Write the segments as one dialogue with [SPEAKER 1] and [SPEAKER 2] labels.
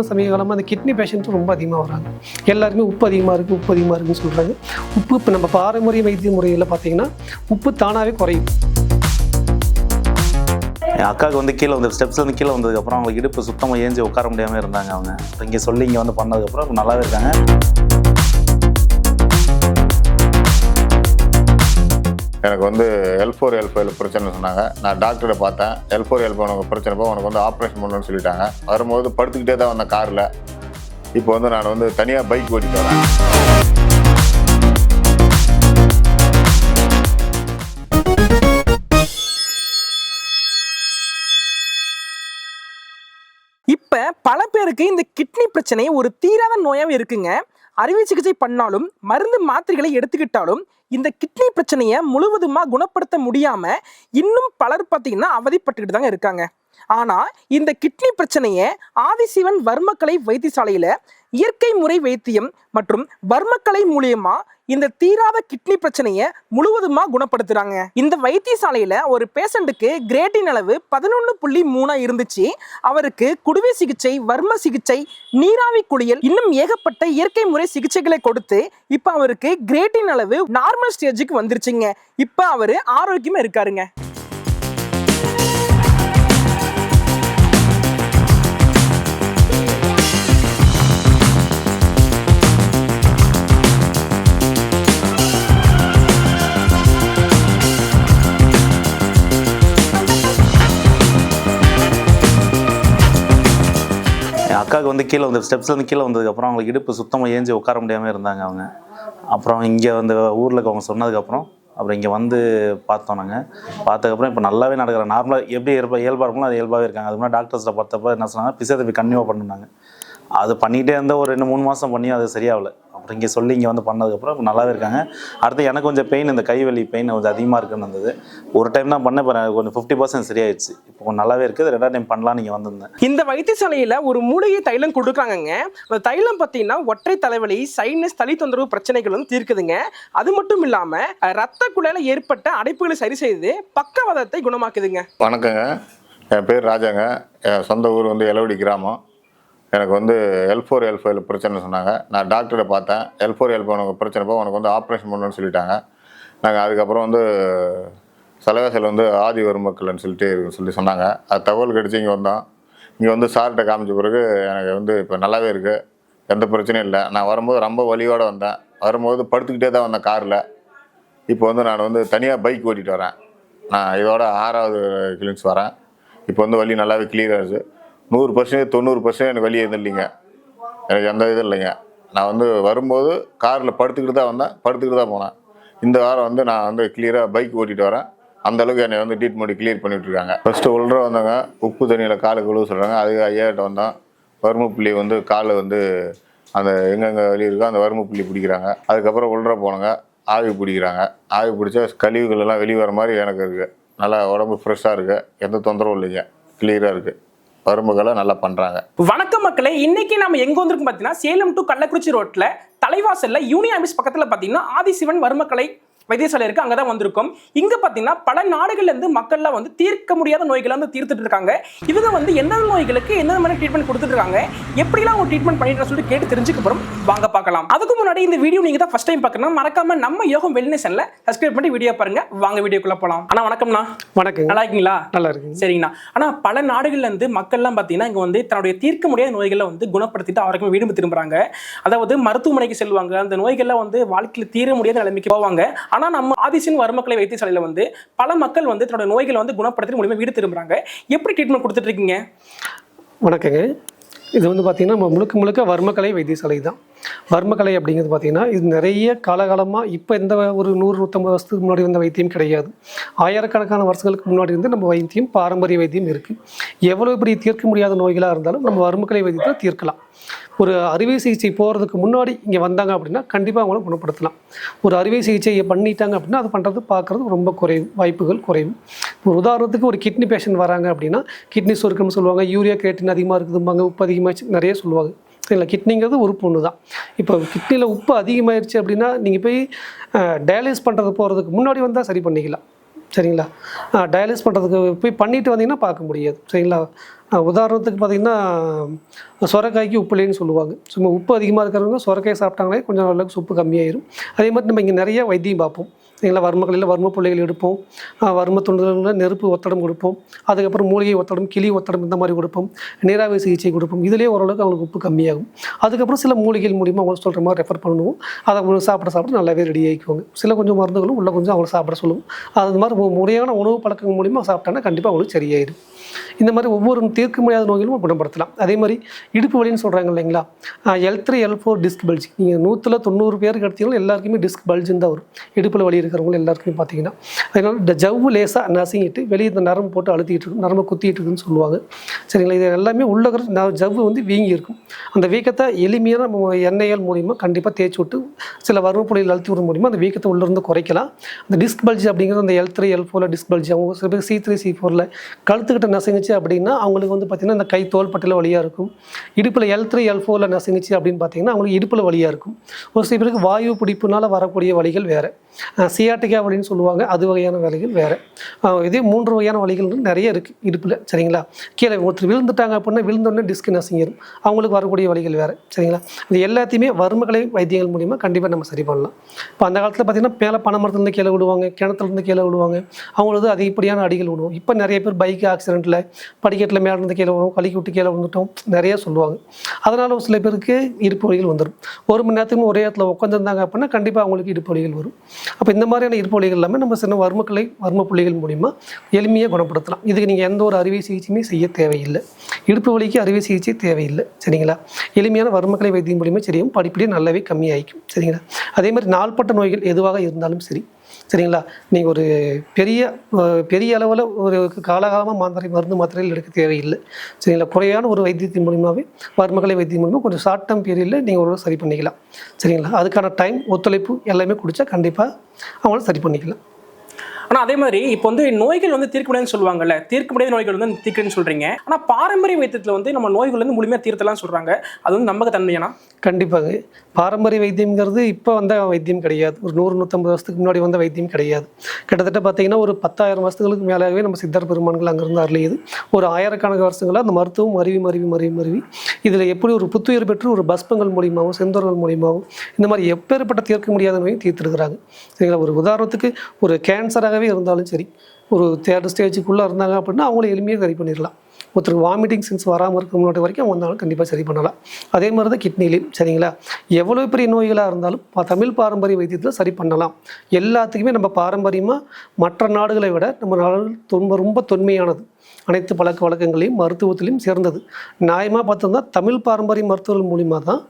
[SPEAKER 1] சமீப காலமாக அந்த கிட்னி பேஷண்ட்ஸ் ரொம்ப அதிகமாக வராங்க. எல்லாருமே உப்பு அதிகமாக இருக்குன்னு சொல்கிறாங்க. உப்பு இப்போ நம்ம பாரம்பரிய வைத்திய முறையில் பார்த்தீங்கன்னா உப்பு தானாகவே குறையும்.
[SPEAKER 2] என் அக்காவுக்கு வந்து கீழே வந்து ஸ்டெப்ஸ்லேருந்து கீழே வந்ததுக்கப்புறம் அவங்களுக்கு இடுப்பு சுத்தமாக ஏஞ்சி உட்கார முடியாமல் இருந்தாங்க. அவங்க இங்கே சொல்லி இங்கே வந்து பண்ணதுக்கப்புறம் நல்லாவே இருக்காங்க.
[SPEAKER 3] எனக்கு வந்து L4 L5 பிரச்சனை சொன்னாங்க. நான் டாக்டரை பார்த்தேன். L4 L5 உனக்கு பிரச்சனைப்போ உனக்கு வந்து ஆப்ரேஷன் பண்ணணும்னு சொல்லிட்டாங்க. வரும்போது படுத்துக்கிட்டே தான் வந்தேன் காரில். இப்போ வந்து நான் வந்து தனியாக பைக் ஓட்டிட்டு வரேன்.
[SPEAKER 4] இப்ப பல பேருக்கு இந்த கிட்னி பிரச்சனை ஒரு தீராத நோயாவே இருக்குங்க. அறுவை சிகிச்சை பண்ணாலும் மருந்து மாத்திரைகளை எடுத்துக்கிட்டாலும் இந்த கிட்னி பிரச்சனையை முழுவதுமா குணப்படுத்த முடியாம இன்னும் பலர் பார்த்தீங்கன்னா அவதிப்பட்டுக்கிட்டு தாங்க இருக்காங்க. ஆனா இந்த கிட்னி பிரச்சனையை ஆதிசிவன் வர்மக்கலை வைத்தியசாலையில இயற்கை முறை வைத்தியம் மற்றும் வர்மக்கலை மூலியமா இந்த தீராத கிட்னி பிரச்சனையை முழுவதுமா குணப்படுத்துறாங்க. இந்த வைத்தியசாலையில ஒரு பேஷண்ட்டுக்கு கிரேட்டின் அளவு 11.3 இருந்துச்சு. அவருக்கு குடுவை சிகிச்சை, வர்ம சிகிச்சை, நீராவி குளியல், இன்னும் ஏகப்பட்ட இயற்கை முறை சிகிச்சைகளை கொடுத்து இப்ப அவருக்கு கிரேட்டின் அளவு நார்மல் ஸ்டேஜுக்கு வந்துருச்சுங்க. இப்ப அவரு ஆரோக்கியமா இருக்காருங்க.
[SPEAKER 2] என் அக்காவுக்கு வந்து கீழே வந்து ஸ்டெப்ஸ்லேருந்து கீழே வந்ததுக்கப்புறம் அவங்களுக்கு இடுப்பு சுத்தமாக ஏஞ்சி உட்கார முடியாமல் இருந்தாங்க. அவங்க அப்புறம் இங்கே வந்து ஊரில் அவங்க சொன்னதுக்கப்புறம் அப்புறம் இங்கே வந்து பார்த்தோம். நாங்கள் பார்த்ததுக்கப்புறம் இப்போ நல்லாவே நடக்கிறேன். நார்மலாக எப்படி இயல்பாக இருக்குமோ அது இயல்பாகவே இருக்காங்க. அது முன்னாடி டாக்டர்ஸில் பார்த்தப்போ என்ன சொன்னாங்க, பிசியோதெரபி கண்டினியூவாக பண்ணுனாங்க. அது பண்ணிகிட்டே இருந்தால் ஒரு 2-3 மாதம் பண்ணியும் அது சரியாகலை. அப்புறம் இங்கே சொல்லி இங்கே வந்து பண்ணதுக்கப்புறம் இப்போ நல்லாவே இருக்காங்க. அடுத்து எனக்கு கொஞ்சம் பெயின், இந்த கைவலி பெயின் கொஞ்சம் அதிகமாக இருக்குன்னு இருந்தது. ஒரு டைம் தான் பண்ணேன், இப்போ கொஞ்சம் 50% சரியாயிடுச்சு. இப்போ கொஞ்சம் நல்லாவே இருக்குது. 2வது டைம் பண்ணலாம் நீங்கள் வந்திருந்தேன்.
[SPEAKER 4] இந்த வைத்தியசாலையில் ஒரு மூலிகை தைலம் கொடுக்குறாங்கங்க. அந்த தைலம் பார்த்தீங்கன்னா ஒற்றை தலைவலி, சைனஸ், தலை தொந்தரவு பிரச்சனைகள் வந்து தீர்க்குதுங்க. அது மட்டும் இல்லாமல் ரத்த குழாயில் ஏற்பட்ட அடைப்புகளை சரி செய்து பக்கவாதத்தை குணமாக்குதுங்க.
[SPEAKER 3] வணக்கங்க, என் பேர் ராஜாங்க. என் சொந்த ஊர் வந்து எலவடி கிராமம். எனக்கு வந்து L4 L5 பிரச்சனை சொன்னாங்க. நான் டாக்டரை பார்த்தேன். L4 L5 உனக்கு பிரச்சனைப்போ உனக்கு வந்து ஆப்ரேஷன் பண்ணணும்னு சொல்லிட்டாங்க. நாங்கள் அதுக்கப்புறம் வந்து தலைவாசல் வந்து ஆதி வர்மக்கல்னு சொல்லி சொன்னாங்க. அது தகவல் கிடச்சி இங்கே வந்தோம். இங்கே வந்து சார்கிட்ட காமிச்ச பிறகு எனக்கு வந்து இப்போ நல்லாவே இருக்குது, எந்த பிரச்சனையும் இல்லை. நான் வரும்போது ரொம்ப வலியோடு வந்தேன். வரும்போது படுத்துக்கிட்டே தான் வந்தேன் காரில். இப்போ வந்து நான் வந்து தனியாக பைக் ஓட்டிகிட்டு வரேன். நான் இதோட 6வது கிளினிக்ஸ் வரேன். இப்போ வந்து வலி நல்லாவே கிளியராக இருக்குது. 100% 90% எனக்கு வலி எதுவும் இல்லைங்க. எனக்கு எந்த இதுவும் இல்லைங்க. நான் வந்து வரும்போது காரில் படுத்துக்கிட்டு தான் வந்தேன், படுத்துக்கிட்டு தான் போனேன். இந்த வாரம் வந்து நான் வந்து கிளியராக பைக் ஓட்டிகிட்டு வரேன். அந்தளவுக்கு என்னை வந்து ட்ரீட்மெண்ட் கிளியர் பண்ணிகிட்ருக்காங்க. ஃபஸ்ட்டு உள்ள வந்தாங்க, உப்பு தண்ணியில் காலை கழுவ சொல்கிறாங்க. அதுக்கு ஐயாக்கிட்ட வந்தோம். வறுமப்புள்ளி வந்து காலை வந்து அந்த எங்கெங்கே வலி இருக்கோ அந்த வறுமப்புள்ளி பிடிக்கிறாங்க. அதுக்கப்புறம் உள்ள போனாங்க, ஆவி பிடிக்கிறாங்க. ஆவி பிடிச்சா கழிவுகள் எல்லாம் வெளியே வர மாதிரி எனக்கு இருக்குது. நல்லா உடம்பு ஃப்ரெஷ்ஷாக இருக்குது, எந்த தொந்தரவும் இல்லைங்க, கிளியராக இருக்குது. வரும்புகளை நல்லா பண்றாங்க.
[SPEAKER 4] வணக்கம் மக்களே, இன்னைக்கு நம்ம எங்க வந்திருக்கோம் பார்த்தீங்கன்னா சேலம் டு கள்ளக்குறிச்சி ரோட்ல தலைவாசல்ல யூனியன் ஆபீஸ் பக்கத்துல பார்த்தீங்கன்னா ஆதிசிவன் வர்மக்கலை வைத்தியசாலை இருக்கு. அங்கதான் வந்திருக்கோம். இங்க பாத்தீங்கன்னா பல நாடுகள்ல இருந்து மக்கள்லாம் வந்து தீர்க்க முடியாத நோய்களை வந்து தீர்த்துட்டு இருக்காங்க. இவங்க வந்து எந்தெந்த நோய்களுக்கு எந்த மாதிரி ட்ரீட்மெண்ட் கொடுத்துட்டு இருக்காங்க, எப்படிலாம் அவங்க ட்ரீட்மெண்ட் பண்ணிட்டு சொல்லிட்டு கேட்டு தெரிஞ்சுக்க போறோம். வாங்க பார்க்கலாம். அதுக்கு முன்னாடி இந்த வீடியோ நீங்க தான் ஃபர்ஸ்ட் டைம் பார்க்கணும், மறக்காம நம்ம யோகம் வெல்னஸ் சேனலை சப்ஸ்கிரைப் பண்ணி வீடியோ பாருங்க. வாங்க வீடியோக்குள்ள போலாம். அண்ணா வணக்கம்ண்ணா.
[SPEAKER 1] வணக்கம்.
[SPEAKER 4] நல்லா இருக்கீங்களா?
[SPEAKER 1] நல்லா இருக்கு.
[SPEAKER 4] சரிங்கண்ணா. ஆனா பல நாடுகள்ல இருந்து மக்கள்லாம் பாத்தீங்கன்னா இங்க வந்து தன்னுடைய தீர்க்க முடியாத நோய்களை வந்து குணப்படுத்திட்டு அவருக்கு வீடு திரும்புறாங்க. அதாவது மருத்துவமனைக்கு செல்வாங்க. அந்த நோய்கள்லாம் வந்து வாழ்க்கையில் தீர முடியாத நிலைமைக்கு போவாங்க. ஆனா நம்ம ஆதிசிவன் வர்மக்கலை வைத்தியசாலையில வந்து பல மக்கள் வந்து தன்னோட நோய்களை வந்து குணப்படுத்தி மூலமா வீடு திரும்புறாங்க. எப்படி ட்ரீட்மெண்ட் கொடுத்துட்டு இருக்கீங்க?
[SPEAKER 1] வணக்கங்க. இது வந்து பார்த்திங்கன்னா நம்ம முழுக்க வர்மக்கலை வைத்தியசாலை தான். வர்மக்கலை அப்படிங்கிறது பார்த்திங்கன்னா இது நிறைய காலகாலமாக இப்போ இந்த ஒரு 100-150 வருஷத்துக்கு முன்னாடி வந்த வைத்தியம் கிடையாது. ஆயிரக்கணக்கான வருஷங்களுக்கு முன்னாடி இருந்து நம்ம வைத்தியம், பாரம்பரிய வைத்தியம் இருக்குது. எவ்வளோ பெரிய தீர்க்க முடியாத நோய்களாக இருந்தாலும் நம்ம வர்மக்கலை வைத்தியத்தை தீர்க்கலாம். ஒரு அறுவை சிகிச்சை போகிறதுக்கு முன்னாடி இங்கே வந்தாங்க அப்படின்னா கண்டிப்பாக அவங்கள குணப்படுத்தலாம். ஒரு அறுவை சிகிச்சையை பண்ணிட்டாங்க அப்படின்னா அது பண்ணுறது பார்க்குறது ரொம்ப குறைவு, வாய்ப்புகள் குறைவு. ஒரு உதாரணத்துக்கு ஒரு கிட்னி பேஷண்ட் வராங்க அப்படின்னா கிட்னி சுருக்கம்னு சொல்லுவாங்க, யூரியா கிரேட்டின் அதிகமாக இருக்குதும்பாங்க, உப்பு அதிகமாகிடுச்சு நிறைய சொல்லுவாங்க. இல்லை, கிட்னிங்கிறது உறுப்பு ஒன்று தான். இப்போ கிட்னியில் உப்பு அதிகமாகிடுச்சு அப்படின்னா நீங்கள் போய் டயாலிசிஸ் பண்ணுறது போகிறதுக்கு முன்னாடி வந்தால் சரி பண்ணிக்கலாம். சரிங்களா? டயாலிசிஸ் பண்ணுறதுக்கு போய் பண்ணிட்டு வந்தீங்கன்னா பார்க்க முடியாது. சரிங்களா? உதாரணத்துக்கு பார்த்திங்கன்னா சொரக்காய்க்கு உப்பு இல்லைன்னு சொல்லுவாங்க. சும்மா உப்பு அதிகமாக இருக்கிறவங்க சொரக்காய் சாப்பிட்டாங்களே கொஞ்சம் அளவுக்கு உப்பு கம்மியாயிரும். அதே மாதிரி நம்ம இங்கே நிறைய வைத்தியம் பார்ப்போம். சரிங்களா, வர்மக்கலையில் வர்ம புள்ளைகள் எடுப்போம், வர்ம துண்டுகளில் நெருப்பு ஒத்தடம் கொடுப்போம், அதுக்கப்புறம் மூலிகை ஒத்தடம், கிளி ஒத்தடம் இந்த மாதிரி கொடுப்போம், நீராவி சிகிச்சை கொடுப்போம். இதிலே ஓரளவுக்கு அவங்களுக்கு உப்பு கம்மியாகும். அதுக்கப்புறம் சில மூலிகைகள் மூலிமா அவங்க சொல்கிற மாதிரி ரெஃபர் பண்ணுவோம். அதை அவங்க சாப்பிட நல்லாவே ரெடி ஆகிக்குவாங்க. சில கொஞ்சம் மருந்துகளும் உள்ள கொஞ்சம் அவங்களை சாப்பிட சொல்லுவோம். அது மாதிரி முறையான உணவு பழக்கங்கள் மூலிமா சாப்பிட்டாங்கன்னா கண்டிப்பாக அவங்களுக்கு சரியாயிடும். இந்த மாதிரி ஒவ்வொரு தீர்க்க முடியாத நோய்களும் குணப்படுத்தலாம். அதே மாதிரி இடுப்பு வலின்னு சொல்கிறாங்க இல்லைங்களா, L3 L4 டிஸ்க் பல்ஜ். நீங்கள் 100 பேருக்கு எடுத்தீங்கன்னா எல்லாருக்குமே டிஸ்க் பல்ஜுன்னு தான் வரும். இடுப்பில் வலி இருக்கிறவங்க எல்லாருக்குமே பார்த்தீங்கன்னா அதனால இந்த ஜவ்வு லேசாக நசுங்கிட்டு வெளியே இந்த நரம்பு போட்டு அழுத்திட்டு இருக்கும், நரம்பு குத்திட்டு இருக்குன்னு சொல்லுவாங்க. சரிங்களா, இது எல்லாமே உள்ள ஜவ்வு வந்து வீங்கி இருக்கும். அந்த வீக்கத்தை எளிமையான எண்ணெய்கள் மூலிமா கண்டிப்பாக தேய்ச்சி விட்டு சில வறுமை புள்ளிகள் அழுத்தி விட மூலிமா அந்த வீக்கத்தை உள்ளேருந்து குறைக்கலாம். அந்த டிஸ்க் பல்ஜ் அப்படிங்கிறது அந்த L3 L4 டிஸ்க் பல்ஜ், அவங்க சில பேர் C3 C4 கழுத்துக்கிட்ட நசுங்குச்சு அப்படின்னா அவங்களுக்கு வந்து பார்த்திங்கன்னா இந்த கை தோள்பட்டையில் வலியாக இருக்கும். இடுப்பில் L3 L4 நசுங்குச்சு அப்படின்னு பார்த்தீங்கன்னா அவங்களுக்கு இடுப்பில் வலியாக இருக்கும். ஒரு சில பேருக்கு வாயு பிடிப்புனால் வரக்கூடிய வலிகள் வேறு, சியாட்டிக்கா வலின்னு சொல்லுவாங்க, அது வகையான வலிகள் வேறு. இதே 3 வகையான வலிகள் நிறைய இருக்குது இடுப்பில். சரிங்களா, கீழே ஒருத்தர் விழுந்துட்டாங்க அப்படின்னா விழுந்தோடனே டிஸ்க் நசுங்கிடும், அவங்களுக்கு வரக்கூடிய வலிகள் வேறு. சரிங்களா, இது எல்லாத்தையுமே வர்மக்கலை வைத்தியங்கள் மூலிமா கண்டிப்பாக நம்ம சரி பண்ணலாம். இப்போ அந்த காலத்தில் பார்த்திங்கன்னா மேலே பனைமரத்துலேருந்து கீழே விடுவாங்க, கிணத்துலேருந்து கீழே விடுவாங்க, அவங்களுக்கு அதிகப்படியான அடிகள் விடுவோம். இப்போ நிறைய பேர் பைக் ஆக்சிடெண்ட்டில் படிக்கட்டில் மேலே இருந்து கீழே விடுவோம், கழிக்கு விட்டு கீழே விழுந்துட்டோம் நிறையா சொல்லுவாங்க. அதனால் ஒரு சில பேருக்கு இடுப்பு வலிகள் வந்துடும். 1 மணி நேரத்துக்கு ஒரே இடத்துல உட்காந்துருந்தாங்க அப்படின்னா கண்டிப்பாக அவங்களுக்கு இடுப்பு வலிகள் வரும். அப்போ இந்த மாதிரியான இடுப்பு வலிகள் எல்லாமே நம்ம சின்ன வர்ம புள்ளிகள் மூலிமா எளிமையாக குணப்படுத்தலாம். இதுக்கு நீங்கள் எந்த ஒரு அறுவை சிகிச்சையுமே செய்ய தேவையில்லை. இடுப்பு வலிக்கு அறுவை சிகிச்சை தேவையில்லை. சரிங்களா, எளிமையான வர்மக்கலை வைத்தியம் மூலிமா சரியும் படிப்படியாக நல்லாவே கம்மியாகிக்கும். சரிங்களா, அதே மாதிரி நாள்பட்ட நோய்கள் எதுவாக இருந்தாலும் சரி. சரிங்களா, நீங்கள் ஒரு பெரிய அளவில் ஒரு காலகாலமாக மருந்து மாத்திரைகள் எடுக்க தேவையில்லை. சரிங்களா, குறையான ஒரு வைத்தியத்தின் மூலிமாவே வர்மக்கலை வைத்தியம் மூலிமா கொஞ்சம் ஷார்ட் டேர்ம் பீரியடில் நீங்கள் ஒரு சரி பண்ணிக்கலாம். சரிங்களா, அதுக்கான டைம் ஒத்துழைப்பு எல்லாமே கொடுத்தா கண்டிப்பாக அவங்கள சரி பண்ணிக்கலாம்.
[SPEAKER 4] ஆனால் அதே மாதிரி இப்போ வந்து நோய்கள் வந்து தீர்க்க முடியாதுன்னு சொல்லுவாங்கல்ல, தீர்க்க முடியாத நோய்கள் வந்து தீர்க்குன்னு சொல்கிறீங்க. ஆனால் பாரம்பரிய வைத்தியத்தில் வந்து நம்ம நோய்கள் வந்து முழுமையாக தீர்த்தலாம் சொல்கிறாங்க. அது வந்து நம்பகத்தன்மையானா?
[SPEAKER 1] கண்டிப்பாக பாரம்பரிய வைத்தியங்கிறது இப்போ வந்த வைத்தியம் கிடையாது. ஒரு 100-150 வருஷத்துக்கு முன்னாடி வந்த வைத்தியம் கிடையாது. கிட்டத்தட்ட பார்த்தீங்கன்னா ஒரு 10,000 வருஷங்களுக்கு மேலாகவே நம்ம சித்தர் பெருமான்கள் அங்கேருந்து அருளியது. ஒரு ஆயிரக்கணக்கான வருஷங்களாக அந்த மருத்துவம் மருவி இதில் எப்படி ஒரு புத்துயிர் பெற்று ஒரு பஸ்பங்கள் மூலியமாகவும் செந்தோர்கள் மூலியமாகவும் இந்த மாதிரி எப்பேற்பட்ட தீர்க்க முடியாத நோயும் தீர்த்துருக்குறாங்க. சரிங்களா, ஒரு உதாரணத்துக்கு ஒரு கேன்சராகவே இருந்தாலும் சரி, ஒரு 3rd ஸ்டேஜுக்குள்ளே இருந்தாங்க அப்படின்னா அவங்கள எளிமையாக சரி பண்ணிடலாம். ஒருத்தருக்கு வாமிட்டிங் சென்ஸ் வராமல் இருக்க முன்னாடி வரைக்கும் அவங்க வந்தாலும் கண்டிப்பாக சரி பண்ணலாம். அதே மாதிரி தான் கிட்னிலையும். சரிங்களா, எவ்வளோ பெரிய நோய்களாக இருந்தாலும் தமிழ் பாரம்பரிய வைத்தியத்தில் சரி பண்ணலாம். எல்லாத்துக்குமே நம்ம பாரம்பரியமாக மற்ற நாடுகளை விட நம்ம நாடு ரொம்ப தொன்மையானது. அனைத்து பழக்க வழக்கங்களையும் மருத்துவத்திலையும் சேர்ந்தது. நியாயமாக பார்த்தோம்னா தமிழ் பாரம்பரிய மருத்துவர்கள் மூலிமா தான்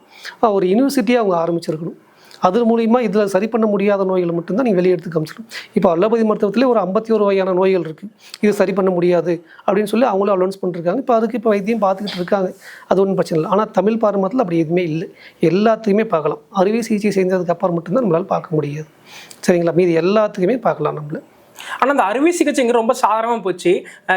[SPEAKER 1] ஒரு யூனிவர்சிட்டியாக அவங்க ஆரம்பிச்சிருக்கணும். அது மூலிமா இதில் சரி பண்ண முடியாத நோய்களை மட்டும்தான் நீங்கள் வெளியே எடுத்து காமிச்சிடும். இப்போ அலோபதி மருத்துவத்திலே ஒரு 51 வகையான நோய்கள் இருக்குது, இது சரி பண்ண முடியாது அப்படின்னு சொல்லி அவங்களும் அலௌன்ஸ் பண்ணிருக்காங்க. இப்போ அதுக்கு இப்போ வைத்தியம் பார்த்துக்கிட்டு இருக்காங்க, அது ஒன்றும் பிரச்சனை இல்லை. ஆனால் தமிழ் பாரம்பரியத்தில் அப்படி எதுவுமே இல்லை. எல்லாத்துக்குமே பார்க்கலாம். அறுவை சிகிச்சை செஞ்சதுக்கு அப்புறம் மட்டும்தான் நம்மளால் பார்க்க முடியாது. சரிங்களா, மீது எல்லாத்துக்குமே பார்க்கலாம் நம்மள.
[SPEAKER 4] ஆனால் அந்த அறுவை சிகிச்சைங்க ரொம்ப சாதாரணமாக போச்சு.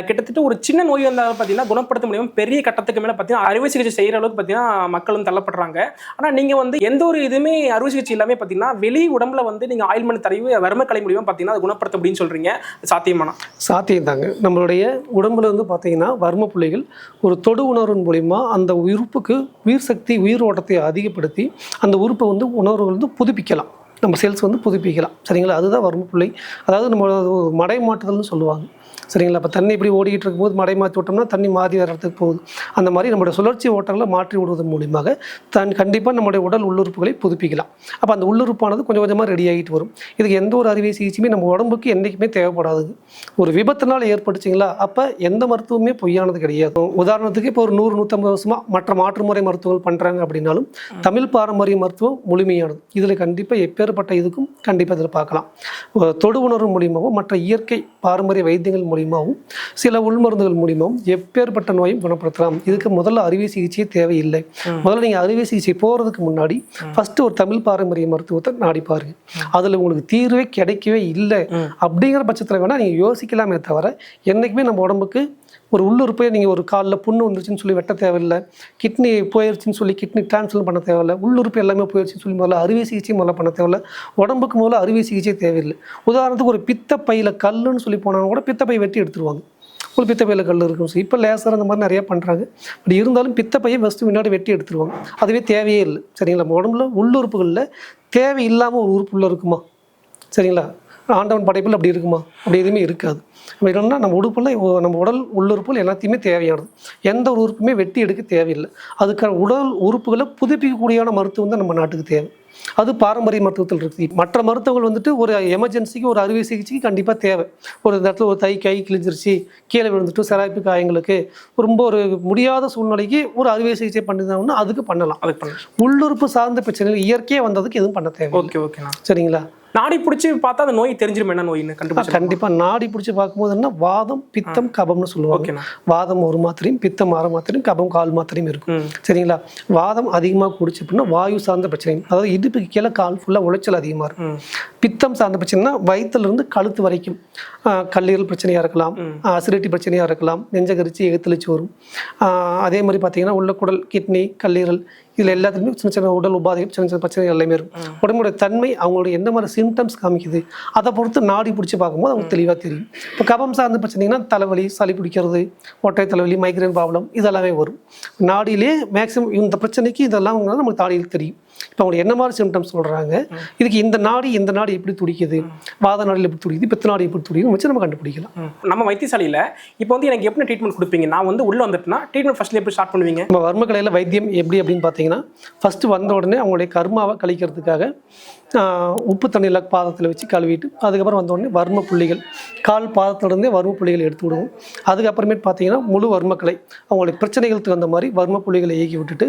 [SPEAKER 4] கிட்டத்தட்ட ஒரு சின்ன நோய் வந்தாலும் பார்த்தீங்கன்னா குணப்படுத்த முடியாமல் பெரிய கட்டத்துக்கு மேலே பார்த்தீங்கன்னா அறுவை சிகிச்சை செய்கிற அளவுக்கு பார்த்தீங்கன்னா மக்களும் தள்ளப்படுறாங்க. ஆனால் நீங்கள் வந்து எந்த ஒரு இதுவுமே அறுவை சிகிச்சை எல்லாமே பார்த்தீங்கன்னா வெளி உடம்புல வந்து நீங்கள் ஆயில்மெண்ட் தடவி வர்மக்கலை மூலியமாக பார்த்தீங்கன்னா அது குணப்படுத்த முடியும்னு சொல்கிறீங்க. சாத்தியமானா? சாத்தியம்
[SPEAKER 1] தாங்க. நம்மளுடைய உடம்புல வந்து பார்த்தீங்கன்னா வர்ம புள்ளிகள் ஒரு தொடு உணர்வின் மூலிமா அந்த உறுப்புக்கு உயிர் சக்தி உயிர் ஓட்டத்தை அதிகப்படுத்தி அந்த உறுப்பை வந்து உணர்வுகள் வந்து புதுப்பிக்கலாம். நம்ம செல்ஸ் வந்து புதுப்பிக்கலாம். சரிங்களா, அதுதான் வர்ம புள்ளி. அதாவது நம்ம மடை மாற்றுதல்னு சொல்லுவாங்க. சரிங்களா, இப்போ தண்ணி இப்படி ஓடிக்கிட்டு இருக்கும்போது மடை மாற்றி விட்டோம்னா தண்ணி மாறி வேறு இடத்துக்கு போகுது. அந்த மாதிரி நம்மளுடைய சுழற்சி ஓட்டங்களை மாற்றி விடுவதன் மூலியமாக கண்டிப்பாக நம்முடைய உடல் உள்ளுறுப்புகளை புதுப்பிக்கலாம். அப்போ அந்த உள்ளுறுப்பானது கொஞ்சம் கொஞ்சமாக ரெடி ஆகிட்டு வரும். இதுக்கு எந்த ஒரு அறுவை சிகிச்சையுமே நம்ம உடம்புக்கு என்றைக்குமே தேவைப்படாது. ஒரு விபத்தினால் ஏற்பட்டுச்சிங்களா, அப்போ எந்த மருத்துவமே பொய்யானது கிடையாது. உதாரணத்துக்கு இப்போ ஒரு 100-150 வருஷமாக மற்ற மாற்றுமுறை மருத்துவங்கள் பண்ணுறாங்க அப்படின்னாலும் தமிழ் பாரம்பரிய மருத்துவம் முழுமையானது. இதில் கண்டிப்பாக எப்பேற்பட்ட இதுக்கும் கண்டிப்பாக இதில் பார்க்கலாம். தொடு உணர்வு மூலியமாகவும் மற்ற இயற்கை பாரம்பரிய வைத்தியங்கள் மூலியமாகவும் சில உள்மருந்துகள் மூலியமாகவும் எப்பேற்பட்ட நோயும் குணப்படுத்தலாம். இதுக்கு முதல்ல அறுவை சிகிச்சையே தேவையில்லை. முதல்ல நீங்கள் அறுவை சிகிச்சை போகிறதுக்கு முன்னாடி ஃபஸ்ட்டு ஒரு தமிழ் பாரம்பரிய மருத்துவத்தை நாடி பாருங்க. அதில் உங்களுக்கு தீர்வே கிடைக்கவே இல்லை அப்படிங்கிற பட்சத்தில் வேணால் நீங்கள் யோசிக்கலாமே தவிர என்றைக்குமே நம்ம உடம்புக்கு ஒரு உள்ளுறுப்பே நீங்கள் ஒரு காலில் புண்ணு வந்துருச்சுன்னு சொல்லி வெட்ட தேவையில்லை, கிட்னி போயிடுச்சுன்னு சொல்லி கிட்னி டிரான்ஸ்ஃபர் பண்ண தேவையில்லை, உள்ளுறுப்பு எல்லாமே போயிடுச்சுன்னு சொல்லி முதல்ல அறுவை சிகிச்சை முதல்ல பண்ண தேவையில்லை. உடம்புக்கு முதல்ல அறுவை சிகிச்சை தேவையில்லை. உதாரணத்துக்கு ஒரு பித்தப்பையில் கல்லுன்னு சொல்லி போனாலும் கூட பித்தப்பை வெட்டி எடுத்துருவாங்க. ஒரு பித்தப்பையில் கல் இருக்கும். ஸோ இப்போ லேசர் அந்த மாதிரி நிறையா பண்ணுறாங்க. பட் இருந்தாலும் பித்தப்பையை ஃபஸ்ட்டு முன்னாடி வெட்டி எடுத்துருவாங்க. அதுவே தேவையே இல்லை. சரிங்களா? நம்ம உடம்புல உள்ளுறுப்புகளில் தேவை இல்லாமல் ஒரு உறுப்பு உள்ள இருக்குமா? சரிங்களா? ஆண்டவன் படைப்பில் அப்படி இருக்குமா? அப்படி எதுவுமே இருக்காது. நம்ம என்னன்னா நம்ம உறுப்புல நம்ம உடல் உள்ளுறுப்புகள் எல்லாத்தையுமே தேவையானது. எந்த ஒரு உறுப்புமே வெட்டி எடுக்க தேவையில்லை. அதுக்கான உடல் உறுப்புகளை புதுப்பிக்கக்கூடியான மருத்துவம் தான் நம்ம நாட்டுக்கு தேவை. அது பாரம்பரிய மருத்துவத்தில் இருக்குது. மற்ற மருத்துவங்கள் வந்துட்டு ஒரு எமர்ஜென்சிக்கு ஒரு அறுவை சிகிச்சைக்கு கண்டிப்பாக தேவை. ஒரு இடத்துல ஒரு கை கிழிஞ்சிருச்சு, கீழே விழுந்துட்டு சிராய்ப்பு காயங்களுக்கு ரொம்ப ஒரு முடியாத சூழ்நிலைக்கு ஒரு அறுவை சிகிச்சை பண்ணிருந்தாங்கன்னா அதுக்கு பண்ணலாம். உள்ளுறுப்பு சார்ந்த பிரச்சனைகள் இயற்கையாக வந்ததுக்கு எதுவும் பண்ண தேவை.
[SPEAKER 4] ஓகேண்ணா.
[SPEAKER 1] சரிங்களா?
[SPEAKER 4] நாடி பிடிச்சி பார்த்தா அந்த நோய் தெரிஞ்சிடும் என்ன நோயின்னு
[SPEAKER 1] கண்டிப்பாக நாடி பிடிச்சி பார்க்கும்போது என்ன வாதம், பித்தம், கபம்னு சொல்லுவாங்க. வாதம் ஒரு மாத்திரையும், பித்தம் 6 மாத்திரையும், கபம் 4 மாத்திரையும் இருக்கும். சரிங்களா? வாதம் அதிகமாக குடிச்சு அப்படின்னா வாயு சார்ந்த பிரச்சனை, அதாவது இடுப்புக்கு கீழே கால் ஃபுல்லாக உளைச்சல் அதிகமாக இருக்கும். பித்தம் சார்ந்த பிரச்சனைனா வயிற்றுலேருந்து கழுத்து வரைக்கும் கல்லீரல் பிரச்சனையாக இருக்கலாம், அசிடிட்டி பிரச்சனையாக இருக்கலாம், நெஞ்சகரிச்சு எகுத்தளிச்சு வரும். அதே மாதிரி பார்த்தீங்கன்னா உள்ள குடல், கிட்னி, கல்லீரல் இதில் எல்லாத்துக்குமே சின்ன சின்ன உடல் உபாதைகள், சின்ன சின்ன பிரச்சனைகள் எல்லாமே இருக்கும். உடம்புடைய தன்மை அவங்களுடைய எந்த மாதிரி சிம்டம்ஸ் காமிக்குது அதை பொறுத்து நாடி பிடிச்சி பார்க்கும்போது அவங்க தெளிவாக தெரியும். இப்போ கபம் சார்ந்த பிரச்சனைனா தலைவலி, சளி பிடிக்கிறது, ஒற்றை தலைவலி, மைக்ரேன் ப்ராப்ளம் இதெல்லாமே வரும். நாடியிலே மேக்ஸிமம் இந்த பிரச்சனைக்கு இதெல்லாம் நமக்கு நாடியில் தெரியும். இப்போ அவங்க என்ன மாதிரி சிம்டம்ஸ் சொல்கிறாங்க, இதுக்கு இந்த நாடி எப்படி துடிக்குது, வாத நாடியில் எப்படி துடிக்குது, பித்த நாடி எப்படி துடிக்குது வச்சு நம்ம கண்டுபிடிக்கலாம்.
[SPEAKER 4] நம்ம வைத்தியசாலையில் இப்போ வந்து எனக்கு எப்படி ட்ரீட்மெண்ட் கொடுப்பீங்க? நான் வந்து உள்ளே வந்துட்டுனா ட்ரீட்மெண்ட் ஃபர்ஸ்ட்ல எப்படி ஸ்டார்ட் பண்ணுவீங்க?
[SPEAKER 1] நம்ம வர்மக்கலையில் வைத்தியம் எப்படி அப்படின்னு பார்த்தீங்கன்னா, ஃபஸ்ட்டு வந்த உடனே அவங்களுடைய கர்மாவை கழிக்கிறதுக்காக உப்பு தண்ணியில் பாதத்தில் வச்சு கழுவிட்டு, அதுக்கப்புறம் வந்த உடனே வர்ம புள்ளிகள் கால் பாதத்திலிருந்தே வர்ம புள்ளிகள் எடுத்து விடுவோம். அதுக்கப்புறமேட்டு பார்த்தீங்கன்னா முழு வர்மக்கலை அவங்களுடைய பிரச்சனைகளுக்கு தகுந்த மாதிரி வர்ம புள்ளிகளை இயக்கி விட்டுட்டு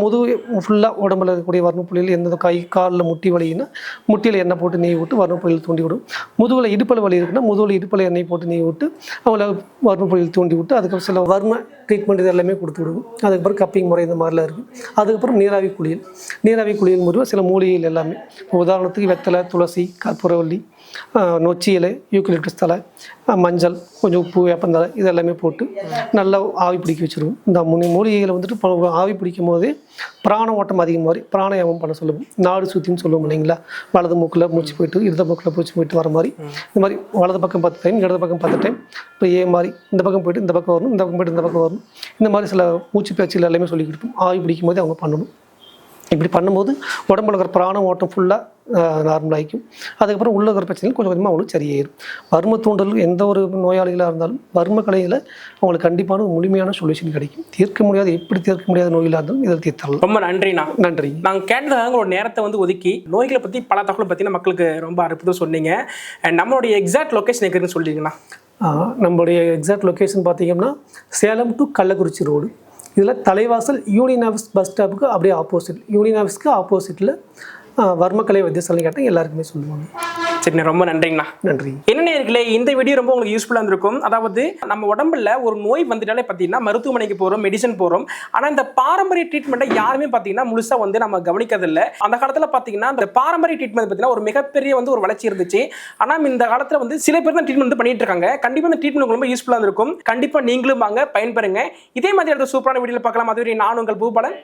[SPEAKER 1] முதுகு ஃபுல்லாக உடம்புல இருக்கக்கூடிய வர்ம புள்ளிகள் எந்த கை காலில் முட்டி வலின்னா முட்டியில் எண்ணெய் போட்டு நெய் விட்டு வர்ம புள்ளிகள் தூண்டி விடும். முதுகில் இடுப்பில் வலி இருக்குன்னா முதுகில் இடுப்பில் எண்ணெய் போட்டு நெய் விட்டு அவங்கள வர்ம புள்ளிகள் தூண்டி விட்டு அதுக்கப்புறம் சில வர்ம ட்ரீட்மெண்ட் இது எல்லாமே கொடுத்து விடுவோம். அதுக்கப்புறம் கப்பிங் முறை இந்த மாதிரிலாம் இருக்குது. அதுக்கப்புறம் நீராவி குளியல் முறை சில மூலிகைகள் எல்லாமே, உதாரணத்துக்கு வெத்தலை, துளசி, கற்பூரவல்லி, நொச்சி இலை, யூக்கலிப்டஸ் தலை, மஞ்சள், கொஞ்சம் உப்பு, வேப்பந்தலை இது எல்லாமே போட்டு நல்லா ஆவி பிடிக்க வச்சுருவோம். இந்த மூலிகைகளை வந்துட்டு ஆவி பிடிக்கும் போதே பிராண ஓட்டம் அதிகம் மாதிரி பிராணாயாமம் பண்ண சொல்லுவோம். நாடு சுற்றின்னு சொல்லுவோம் இல்லைங்களா? வலது மூக்கில் மூச்சு போயிட்டு இடது மூக்கில் மூச்சு போயிட்டு வர மாதிரி, இந்த மாதிரி வலது பக்கம் 10 டைம், இடது பக்கம் 10 டைம், இப்போ மாதிரி இந்த பக்கம் போயிட்டு இந்த பக்கம் வரணும், இந்த பக்கம் போயிட்டு இந்த பக்கம் வரணும். இந்த மாதிரி சில மூச்சு பேச்சுகள் எல்லாமே சொல்லி கொடுப்போம். ஆவி பிடிக்கும் போது அவங்க பண்ணணும். இப்படி பண்ணும்போது உடம்புல இருக்கிற பிராண ஓட்டம் ஃபுல்லாக நார்மலாகிக்கும். அதுக்கப்புறம் உள்ள இருக்கிற பிரச்சனைகள் கொஞ்சம் கொஞ்சமாக அவங்களுக்கு சரியாயிடும். வர்ம தூண்டல் எந்த ஒரு நோயாளிகளாக இருந்தாலும் வர்ம கலையில் அவங்களுக்கு கண்டிப்பான முழுமையான சொல்யூஷன் கிடைக்கும். தீர்க்க முடியாத நோயிலாக இருந்தாலும் இதில் தீர்த்தரலாம்.
[SPEAKER 4] ரொம்ப நன்றிண்ணா.
[SPEAKER 1] நன்றி.
[SPEAKER 4] நாங்கள் கேட்டதாக ஒரு நேரத்தை வந்து ஒதுக்கி நோய்களை பற்றி பல தகவலை பற்றி மக்களுக்கு ரொம்ப அற்புதம் சொன்னீங்க. நம்மளுடைய எக்ஸாக்ட் லொக்கேஷன் எங்கன்னு சொல்லிங்கண்ணா?
[SPEAKER 1] நம்மளுடைய எக்ஸாக்ட் லொக்கேஷன் பார்த்தீங்கன்னா சேலம் டு கள்ளக்குறிச்சி ரோடு. இதில் தலைவாசல் யூனியன் ஆஃபீஸ் பஸ் ஸ்டாப்புக்கு அப்படியே ஆப்போசிட், யூனியன் ஆஃபீஸ்க்கு ஆப்போசிட்டில் வர்மக்கலை வைத்தியசாலை கேட்டால் எல்லாருக்குமே சொல்லுவாங்க.
[SPEAKER 4] சரிண்ணா, ரொம்ப நன்றிங்கண்ணா.
[SPEAKER 1] நன்றி.
[SPEAKER 4] என்ன இருக்கலே இந்த வீடியோ ரொம்ப உங்களுக்கு யூஸ்ஃபுல்லாக இருந்திருக்கும். அதாவது நம்ம உடம்புல ஒரு நோய் வந்துட்டாலே பார்த்தீங்கன்னா மருத்துவமனைக்கு போகிறோம், மெடிசன் போகிறோம். ஆனால் இந்த பாரம்பரிய ட்ரீட்மெண்ட்டை யாருமே பார்த்தீங்கன்னா முழுசாக வந்து நம்ம கவனிக்கிறதில்லை. அந்த காலத்தில் பார்த்தீங்கன்னா இந்த பாரம்பரிய ட்ரீட்மெண்ட் பார்த்தீங்கன்னா ஒரு மிகப்பெரிய வந்து ஒரு வளர்ச்சி இருந்துச்சு. ஆனால் இந்த காலத்தில் வந்து சில பேர் தான் ட்ரீட்மெண்ட் வந்து பண்ணிட்டு இருக்காங்க. கண்டிப்பாக இந்த ட்ரீட்மெண்ட் ரொம்ப யூஸ்ஃபுல்லாக இருக்கும். கண்டிப்பாக நீங்களும் வாங்க பயன்பெறுங்க. இதே மாதிரி சூப்பரான வீடியோவில் பார்க்கலாம். அதுவரை நான் உங்கள் பூபாலன்.